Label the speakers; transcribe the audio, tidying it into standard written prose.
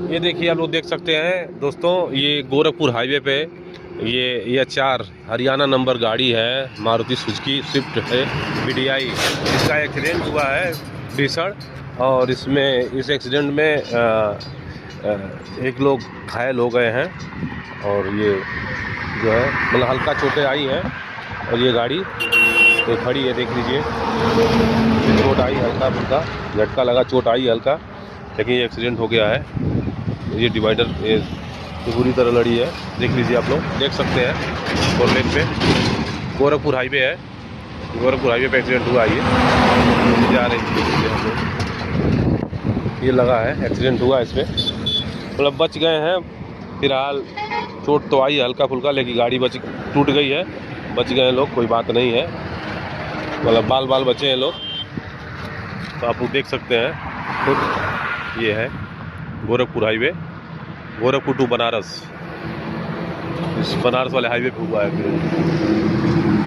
Speaker 1: ये देखिए आप लोग देख सकते हैं दोस्तों, ये गोरखपुर हाईवे पे ये HR हरियाणा नंबर गाड़ी है, मारुति सुजुकी स्विफ्ट है VDI। इसका एक्सीडेंट हुआ है भीषण, और इसमें इस एक्सीडेंट में एक लोग घायल हो गए हैं, और ये जो है मतलब हल्का चोटें आई हैं। और ये गाड़ी तो खड़ी है, देख लीजिए, चोट आई हल्का फुल्का, झटका लगा, चोट आई हल्का, लेकिन ये एक्सीडेंट हो गया है। ये डिवाइडर ये तो पूरी तरह लड़ी है, देख लीजिए आप लोग देख सकते हैं। 4 लेन पे गोरखपुर हाईवे है, गोरखपुर हाईवे पे एक्सीडेंट हुआ। ये जा रही है, ये लगा है एक्सीडेंट हुआ इसमें, मतलब बच गए हैं फिलहाल। चोट तो आई हल्का फुल्का, लेकिन गाड़ी टूट गई है, बच गए हैं लोग, कोई बात नहीं है, मतलब बाल बचे हैं लोग। तो आप लोग देख सकते हैं खुद, ये है गोरखपुर हाईवे, गोरखपुर टू बनारस, इस बनारस वाले हाईवे पे हुआ है।